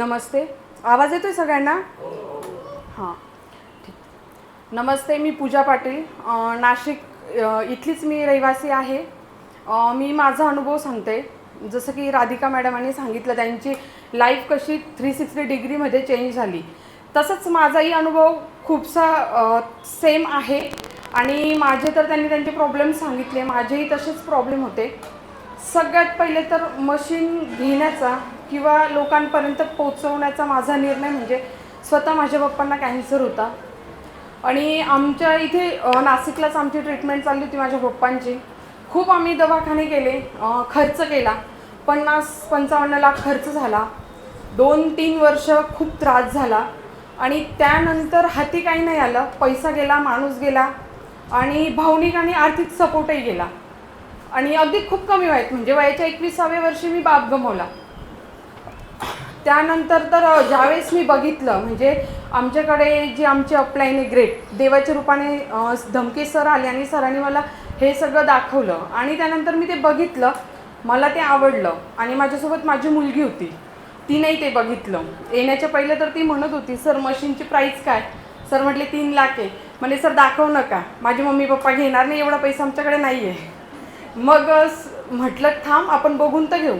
नमस्ते. आवाज येतोय सगळ्यांना? हां, ठीक. नमस्ते, मी पूजा पाटील, नाशिक इथलीच मी रहिवासी आहे. मी माझा अनुभव सांगते. जसं की राधिका मॅडमांनी सांगितलं त्यांची लाईफ कशी 360 डिग्रीमध्ये चेंज झाली, तसंच माझाही अनुभव खूपसा सेम आहे. आणि माझे तर त्यांनी त्यांचे प्रॉब्लेम सांगितले, माझेही तसेच प्रॉब्लेम होते. सगळ्यात पहिले तर मशीन घेण्याचा किंवा लोकांपर्यंत पोचवण्याचा माझा निर्णय म्हणजे स्वतः माझ्या पप्पांना कॅन्सर होता आणि आमच्या इथे नाशिकलाच आमची ट्रीटमेंट चालली होती माझ्या पप्पांची. खूप आम्ही दवाखाने केले, खर्च केला, 50-55 लाख खर्च झाला. 2-3 वर्ष खूप त्रास झाला आणि त्यानंतर हाती काही नाही आलं. पैसा गेला, माणूस गेला आणि भावनिक आणि आर्थिक सपोर्टही गेला. आणि अगदी खूप कमी वयात म्हणजे वयाच्या 21व्या वर्षी मी बाप गमावला. त्यानंतर तर ज्यावेळेस मी बघितलं म्हणजे आमच्याकडे जी आमची अपलाईन आहे ग्रेट, देवाच्या रूपाने धमके सर आले आणि सरांनी मला हे सगळं दाखवलं आणि त्यानंतर मी ते बघितलं. मला ते आवडलं आणि माझ्यासोबत माझी मुलगी होती, तिनेही ते बघितलं. येण्याच्या पहिले तर ती म्हणत होती, सर मशीनची प्राईस काय? सर म्हटले 3 लाख आहे. म्हणजे सर दाखवू नका, माझे मम्मी पप्पा घेणार नाही, एवढा पैसा आमच्याकडे नाही आहे. मग म्हटलं थांब आपण बघून तर घेऊ,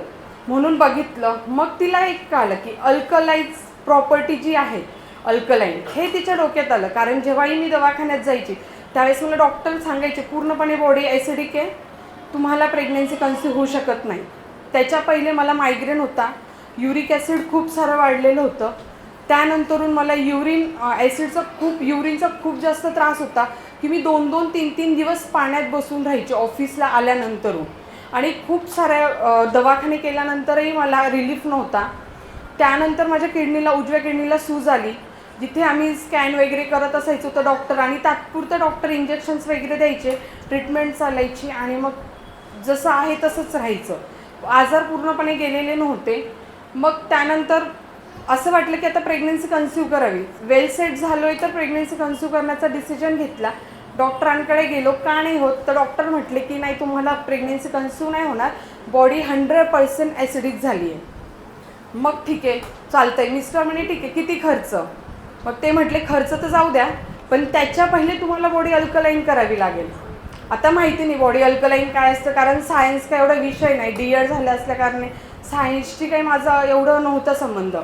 म्हणून बघितलं. मग तिला एक कळलं की अल्कलाईज प्रॉपर्टी जी आहे, अल्कलाईन, हे तिच्या डोक्यात आलं. कारण जेव्हाही मी दवाखान्यात जायची त्यावेळेस मला डॉक्टर सांगायचे पूर्णपणे बॉडी ॲसिडिक आहे, तुम्हाला प्रेग्नन्सी कन्सीव्ह होऊ शकत नाही. त्याच्या पहिले मला मायग्रेन होता, युरिक ॲसिड खूप सारं वाढलेलं होतं. त्यानंतरून मला युरिनचा खूप जास्त त्रास होता की मी 2-2, 3-3 दिवस पाण्यात बसून राहायचे ऑफिसला आल्यानंतरून. आणि खूप साऱ्या दवाखाने केल्यानंतरही मला रिलीफ नव्हता. त्यानंतर माझ्या उजव्या किडनीला सूज आली, जिथे आम्ही स्कॅन वगैरे करत असायचो तर डॉक्टर आणि तात्पुरतं डॉक्टर इंजेक्शन्स वगैरे द्यायचे, ट्रीटमेंट चालायची आणि मग जसं आहे तसंच राहायचं. आजार पूर्णपणे गेलेले नव्हते. मग त्यानंतर असं वाटलं की आता प्रेग्नन्सी कन्सीव्ह करावी. वेल सेट झालो आहे तर प्रेग्नन्सी कन्सीव्ह करण्याचा डिसिजन घेतला. डॉक्टरांकडे गेलो, का नाही होत? तर डॉक्टर म्हटले की नाही, तुम्हाला प्रेग्नन्सी कन्सीव्ह नाही होणार, बॉडी 100% ॲसिडिक झाली आहे. मग ठीक आहे, चालतंय. मिस्टर म्हणे ठीक आहे, किती खर्च? मग ते म्हटले खर्च तर जाऊ द्या, पण त्याच्या पहिले तुम्हाला बॉडी अल्कलाईन करावी लागेल. आता माहिती नाही बॉडी अल्कलाईन काय असतं, कारण सायन्स काय एवढा विषय नाही, DED झालं असल्याकारणे सायन्सची काही माझा एवढं नव्हता संबंध.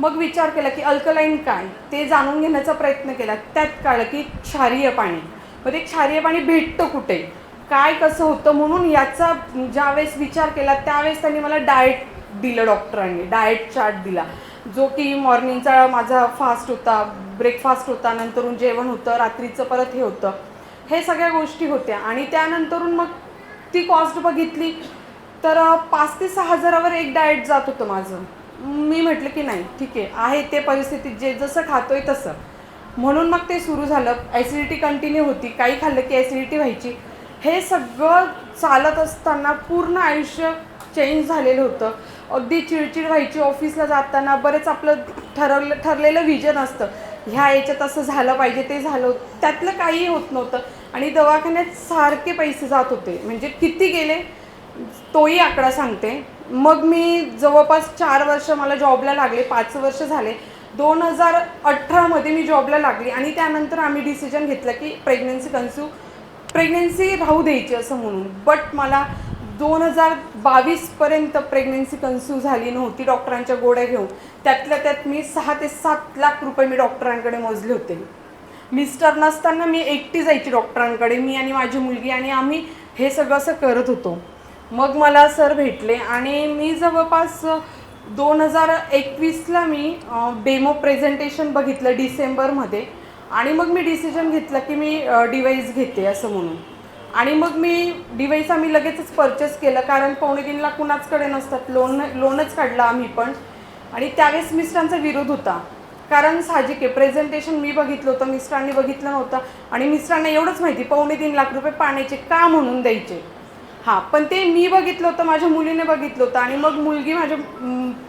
मग विचार केला की अल्कलाईन काय, ते जाणून घेण्याचा प्रयत्न केला. त्यात कळलं की क्षारीय पाणी. मग ते क्षारीय पाणी भेटतं कुठे, काय कसं होतं, म्हणून याचा ज्यावेळेस विचार केला त्यावेळेस त्यांनी मला डाएट दिलं. डॉक्टरांनी डाएट चार्ट दिला, जो की मॉर्निंगचा माझा फास्ट होता, ब्रेकफास्ट होता, नंतरून जेवण होतं, रात्रीचं परत हे होतं, हे सगळ्या गोष्टी होत्या. आणि त्यानंतरून मग ती कॉस्ट बघितली तर 5 ते 6 हजारावर एक डाएट जात होतं माझं. मी म्हटलं की नाही ठीक आहे ते परिस्थितीत जे जसं खातोय तसं, म्हणून मग ते सुरू झालं. ॲसिडिटी कंटिन्यू होती, काही खाल्लं की ॲसिडिटी व्हायची. हे सगळं चालत असताना पूर्ण आयुष्य चेंज झालेलं होतं. अगदी चिडचिड व्हायची ऑफिसला जाताना. बरेच आपलं ठरलेलं विजन असतं, ह्या याच्यात असं झालं पाहिजे, ते झालं, त्यातलं काही होत नव्हतं. आणि दवाखान्यात सारखे पैसे जात होते, म्हणजे किती गेले तोही आकडा सांगते. मग मी जवळपास 4 वर्ष मला जॉबला लागले, 5 वर्ष झाले. 2018मध्ये मी जॉबला लागली आणि त्यानंतर आम्ही डिसिजन घेतलं की प्रेग्नन्सी राहू द्यायची असं म्हणून. बट मला 2022पर्यंत प्रेग्नन्सी कन्सीव्ह झाली नव्हती डॉक्टरांच्या गोळ्या घेऊन. त्यातल्या त्यात मी 6 ते 7 लाख रुपये मी डॉक्टरांकडे मोजले होते. मिस्टर नसताना मी एकटी जायची डॉक्टरांकडे, मी आणि माझी मुलगी, आणि आम्ही हे सगळं असं करत होतो. मग मला सर भेटले आणि मी जवळपास 2021ला मी डेमो प्रेझेंटेशन बघितलं डिसेंबरमध्ये. आणि मग मी डिसिजन घेतलं की मी डिवाईस घेते असं म्हणून. आणि मग मी डिवाईस आम्ही लगेचच परचेस केलं, कारण 2.25 लाख कुणाचकडे नसतात. लोनच काढलं आम्ही पण. आणि त्यावेळेस मिस्टरांचा विरोध होता, कारण साहजिक आहे, प्रेझेंटेशन मी बघितलं होतं, मिस्टरांनी बघितलं नव्हतं. आणि मिस्टरांना एवढंच माहिती 2.25 लाख रुपये पाण्याचे का म्हणून द्यायचे. हां, पण ते मी बघितलं होतं, माझ्या मुलीने बघितलं होतं. आणि मग मुलगी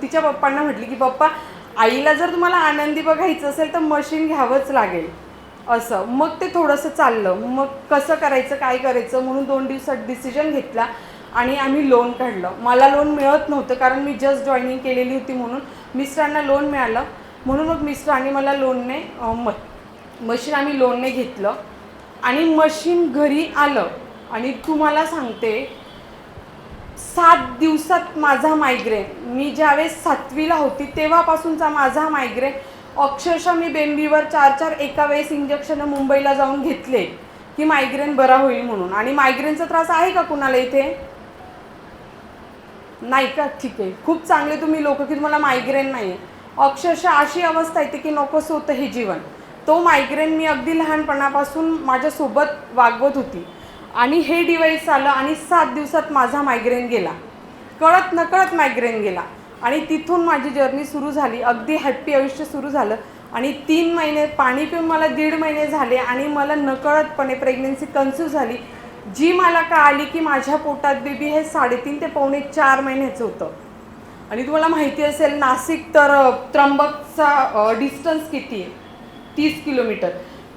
तिच्या पप्पांना म्हटली की पप्पा, आईला जर तुम्हाला आनंदी बघायचं असेल तर मशीन घ्यावंच लागेल असं. मग ते थोडंसं चाललं, मग कसं करायचं काय करायचं म्हणून 2 दिवसात डिसिजन घेतला आणि आम्ही लोन काढलं. मला लोन मिळत नव्हतं कारण मी जस्ट जॉईनिंग केलेली होती म्हणून. मिस्टरांना लोन मिळालं म्हणून मग मिस्टरांनी मला लोनने मशीन आम्ही लोनने घेतलं आणि मशीन घरी आलं. आणि तुम्हाला सांगते 7 दिवसात माझा मायग्रेन, मी ज्यावेळेस 7वीला होती तेव्हापासूनचा माझा मायग्रेन, अक्षरशः मी बेंबीवर 4-4 एका वेळेस इंजेक्शन मुंबईला जाऊन घेतले की मायग्रेन बरा होईल म्हणून. आणि मायग्रेनचा त्रास आहे का कुणाला इथे? नाही का? ठीक आहे, खूप चांगले तुम्ही लोक की तुम्हाला मायग्रेन नाही आहे. अक्षरशः अशी अवस्था येते की नकोसं होतं हे जीवन. तो मायग्रेन मी अगदी लहानपणापासून माझ्यासोबत वागवत होती आणि हे डिवाईस आलं आणि 7 दिवसात माझा मायग्रेन गेला, कळत नकळत मायग्रेन गेला. आणि तिथून माझी जर्नी सुरू झाली, अगदी हॅप्पी आयुष्य सुरू झालं. आणि 3 महिने पाणी पिऊन मला 1.5 महिने झाले आणि मला नकळतपणे प्रेग्नन्सी कन्सिव्ह झाली, जी मला कळाली की माझ्या पोटात बेबी हे 3.5 ते पावणे 4 महिन्याचं होतं. आणि तुम्हाला माहिती असेल नाशिक तर त्र्यंबकचा डिस्टन्स किती आहे? 30 किलोमीटर.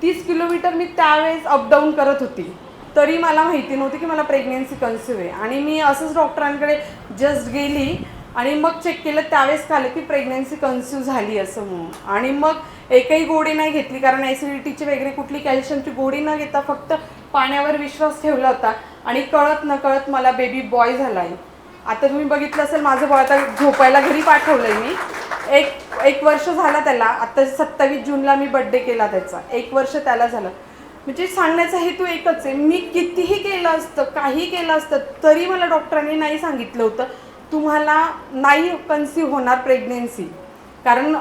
30 किलोमीटर मी त्यावेळेस अपडाऊन करत होती, तरी मला माहिती नव्हती की मला प्रेग्नेन्सी कन्सिव्ह आहे. आणि मी असंच डॉक्टरांकडे जस्ट गेली आणि मग चेक केलं, त्यावेळेस कळलं की प्रेग्नेन्सी कन्सिव्ह झाली असं म्हणून. आणि मग एकही गोळी नाही घेतली कारण ॲसिडिटीची वगैरे कुठली कॅल्शियमची गोळी न घेता फक्त पाण्यावर विश्वास ठेवला होता. आणि कळत नकळत मला बेबी बॉय झाला आहे. आता तुम्ही बघितलं असेल माझं बॉय आता झोपायला घरी पाठवलं आहे मी. एक वर्ष झाला त्याला. आता 27 जूनला मी बड्डे केला त्याचा. 1 वर्ष त्याला झालं. म्हणजे सांगण्याचा हेतू एकच आहे, मी कितीही केलं असतं, काही केलं असतं, तरी मला डॉक्टरांनी नाही सांगितलं होतं तुम्हाला नाही कन्सिव्ह होणार प्रेग्नेन्सी. कारण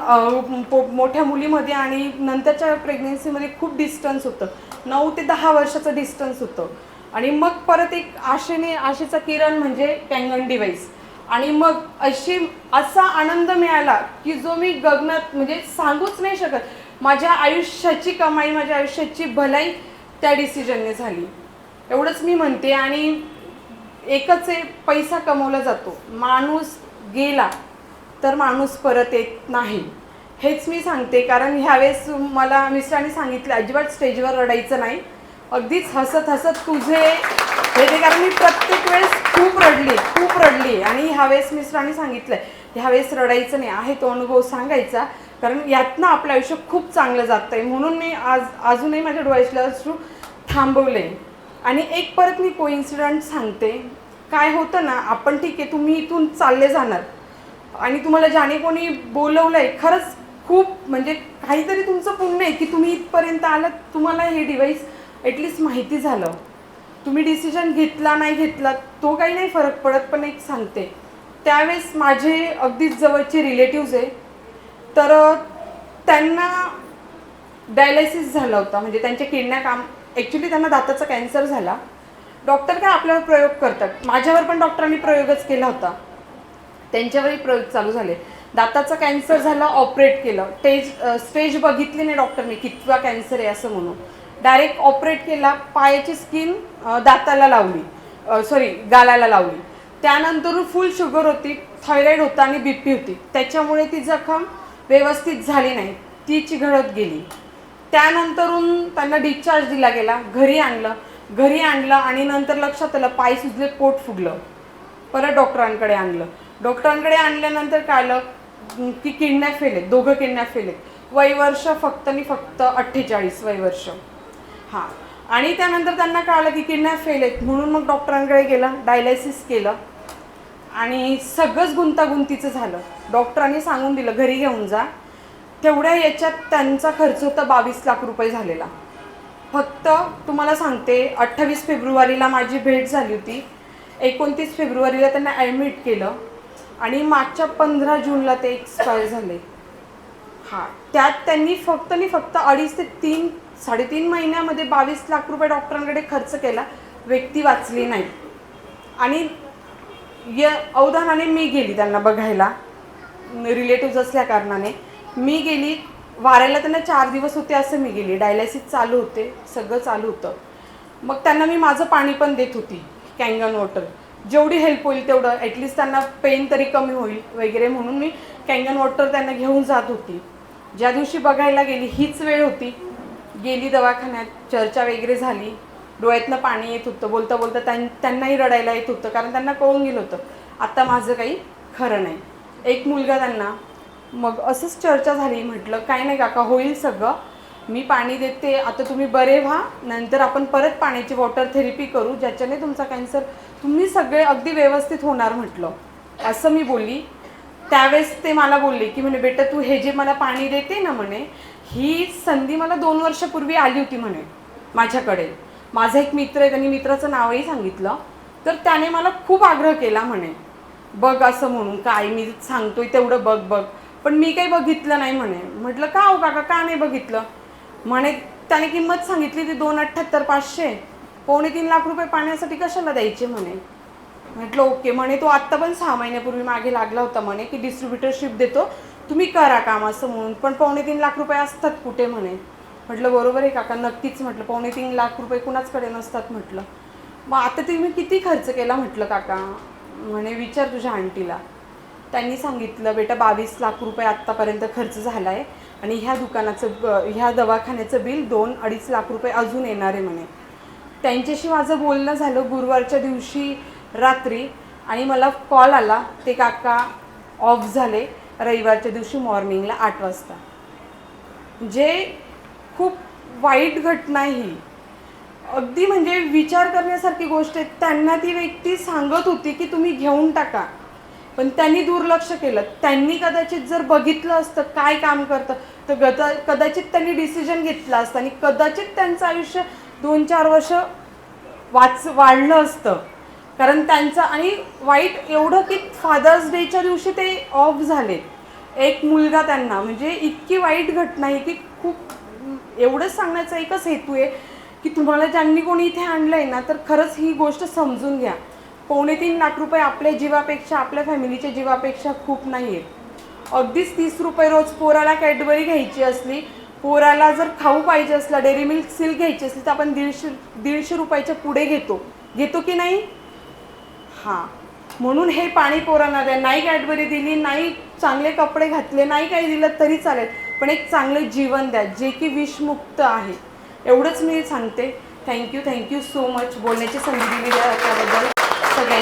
मोठ्या मुलीमध्ये आणि नंतरच्या प्रेग्नेन्सीमध्ये खूप डिस्टन्स होतं, 9 ते 10 वर्षाचं डिस्टन्स होतं. आणि मग परत एक आशेचा किरण म्हणजे कॅंगन डिवाईस. आणि मग असा आनंद मिळाला की जो मी गगनात म्हणजे सांगूच नाही शकत. माझ्या आयुष्याची कमाई, माझ्या आयुष्याची भलाई त्या डिसिजनने झाली, एवढंच मी म्हणते. आणि एकच आहे, पैसा कमवला जातो, माणूस गेला तर माणूस परत येत नाही, हेच मी सांगते. कारण ह्यावेळेस मला मिस्टरांनी सांगितलं अजिबात स्टेजवर रडायचं नाही, अगदीच हसत हसत तुझे हे ते. कारण मी प्रत्येक वेळेस खूप रडली आणि ह्यावेळेस मिस्टरांनी सांगितलं ह्यावेळेस रडायचं नाही आहे, तो अनुभव सांगायचा, कारण यातनं आपलं आयुष्य खूप चांगलं जातं आहे. म्हणून मी अजूनही माझ्या डोळ्यातले अश्रू थांबवले. आणि एक परत मी कोइन्सिडंट सांगते. काय होतं ना, आपण ठीक आहे तुम्ही इथून चालले जाणार आणि तुम्हाला ज्याने कोणी बोलवलं आहे, खरंच खूप म्हणजे काहीतरी तुमचं पुण्य आहे की तुम्ही इथपर्यंत आलात, तुम्हाला हे डिवाईस ॲटलिस्ट माहिती झालं. तुम्ही डिसिजन घेतला नाही घेतला तो काही नाही फरक पडत, पण एक सांगते त्यावेळेस माझे अगदीच जवळचे रिलेटिव्ज आहे, तर त्यांना डायलायसिस झाला होता, म्हणजे त्यांच्या किडन्या ॲक्च्युली त्यांना दाताचा कॅन्सर झाला. डॉक्टर काय आपल्यावर प्रयोग करतात, माझ्यावर पण डॉक्टरांनी प्रयोगच केला होता, त्यांच्यावरही प्रयोग चालू झाले. दाताचा कॅन्सर झाला, ऑपरेट केलं, स्टेज बघितली नाही डॉक्टरने कितवा कॅन्सर आहे असं म्हणून, डायरेक्ट ऑपरेट केला. पायाची स्किन दाताला लावली, गालाला लावली. त्यानंतर फुल शुगर होती, थायरॉईड होता आणि BP होती, त्याच्यामुळे ती जखम व्यवस्थित झाली नाही, ती चिघळत गेली. त्यानंतरून त्यांना डिस्चार्ज दिला गेला, घरी आणलं आणि नंतर लक्षात आलं पाय सुजले, पोट फुगलं. परत डॉक्टरांकडे आणल्यानंतर कळलं की किडन्या फेल आहेत, 2 किडन्या फेल आहेत. वयवर्ष फक्त 48 वयवर्ष. हां. आणि त्यानंतर त्यांना कळलं की किडन्या फेल आहेत, म्हणून मग डॉक्टरांकडे गेलं, डायलायसिस केलं आणि सगळंच गुंतागुंतीचं झालं. डॉक्टरांनी सांगून दिलं घरी घेऊन जा. तेवढ्या याच्यात त्यांचा खर्च होता 22 लाख रुपये झालेला. फक्त तुम्हाला सांगते 28 फेब्रुवारीला माझी भेट झाली होती, 29 फेब्रुवारीला त्यांना ॲडमिट केलं आणि मागच्या 15 जूनला ते एक्सपायर झाले. हां. त्यात त्यांनी फक्त 2.5 ते 3.5 महिन्यामध्ये 22 लाख रुपये डॉक्टरांकडे खर्च केला, व्यक्ती वाचली नाही. आणि या अवधानाने मी गेली त्यांना बघायला, रिलेटिव्ज असल्या कारणाने मी गेली. वारायला त्यांना 4 दिवस होते असं मी गेली, डायलायसिस चालू होते, सगळं चालू होतं. मग त्यांना मी माझं पाणी पण देत होती, कॅंगन वॉटर, जेवढी हेल्प होईल तेवढं, ॲटलिस्ट त्यांना पेन तरी कमी होईल वगैरे म्हणून मी कॅंगन वॉटर त्यांना घेऊन जात होती. ज्या दिवशी बघायला गेली हीच वेळ होती, गेली दवाखान्यात, चर्चा वगैरे झाली, डोळ्यातनं पाणी येत होतं, बोलता बोलता त्यांनाही रडायला येत होतं, कारण त्यांना कळून गेलं होतं आता माझं काही खरं नाही. एक मुलगा त्यांना, मग असंच चर्चा झाली. म्हटलं काय नाही काका, होईल सगळं, मी पाणी देते, आता तुम्ही बरे व्हा, नंतर आपण परत पाण्याची वॉटर थेरपी करू, ज्याच्याने तुमचा कॅन्सर, तुम्ही सगळे अगदी व्यवस्थित होणार म्हटलं, असं मी बोलली. त्यावेळेस ते मला बोलले की म्हणे बेटा तू हे जे मला पाणी देते ना म्हणे, ही संधी मला 2 वर्षापूर्वी आली होती म्हणे माझ्याकडे. माझा एक मित्र आहे, त्यांनी मित्राचं नावही सांगितलं, तर त्याने मला खूप आग्रह केला म्हणे बघ असं म्हणून, काय मी सांगतोय तेवढं बघ बघ, पण मी काही बघितलं नाही म्हणे. म्हटलं का हो काका, का नाही बघितलं? म्हणे त्याने किंमत सांगितली ती 2,78,500, 2.5 लाख रुपये पाण्यासाठी कशाला द्यायचे म्हणे. म्हटलं ओके. म्हणे तो आत्ता पण 6 महिन्यापूर्वी मागे लागला होता म्हणे की डिस्ट्रीब्युटरशिप देतो, तुम्ही करा काम असं म्हणून, पण 2.5 लाख रुपये असतात कुठे म्हणे. म्हटलं बरोबर आहे काका, नक्कीच म्हटलं 2.5 लाख रुपये कुणाचकडे नसतात म्हटलं. मग आता तुम्ही किती खर्च केला म्हटलं काका? म्हणे विचार तुझ्या आंटीला. त्यांनी सांगितलं बेटा 22 लाख रुपये आत्तापर्यंत खर्च झाला आहे आणि ह्या दवाखान्याचं बिल 2-2.5 लाख रुपये अजून येणार आहे म्हणे. त्यांच्याशी माझं बोलणं झालं गुरुवारच्या दिवशी रात्री, आणि मला कॉल आला, ते काका ऑफ झाले रविवारच्या दिवशी मॉर्निंगला 8 वाजता. जे खूप वाईट घटना ही, अगदी म्हणजे विचार करण्यासारखी गोष्ट आहे. त्यांना ती व्यक्ती सांगत होती की तुम्ही घेऊन टाका, पण त्यांनी दुर्लक्ष केलं. त्यांनी कदाचित जर बघितलं असतं काय काम करतं, तर कदाचित त्यांनी डिसिजन घेतला असतं आणि कदाचित त्यांचं आयुष्य 2-4 वर्ष वाढलं असतं. कारण त्यांचं, आणि वाईट एवढं की फादर्स डेच्या दिवशी ते ऑफ झाले. एक मुलगा त्यांना, म्हणजे इतकी वाईट घटना आहे की खूप, एवढंच सांगण्याचा एकच हेतू आहे की तुम्हाला ज्यांनी कोणी इथे आणलं आहे ना, तर खरंच ही गोष्ट समजून घ्या. 2.5 लाख रुपये आपल्या जीवापेक्षा, आपल्या फॅमिलीच्या जीवापेक्षा खूप नाही आहेत. अगदीच 30 रुपये रोज पोराला कॅडबरी घ्यायची असली, पोराला जर खाऊ पाहिजे असला, डेअरी मिल्क सिल्क घ्यायची असली, तर आपण 150 रुपयाच्या पुढे घेतो की नाही? हां, म्हणून हे पाणी पोरांना द्या. नाही कॅडबरी दिली, नाही चांगले कपडे घातले, नाही काही दिलं तरी चालेल, पण एक चांगलं जीवन द्या जे की विषमुक्त आहे. एवढंच मी सांगते. थँक्यू सो मच बोलण्याची संधी दिली त्याबद्दल सगळ्यांनी.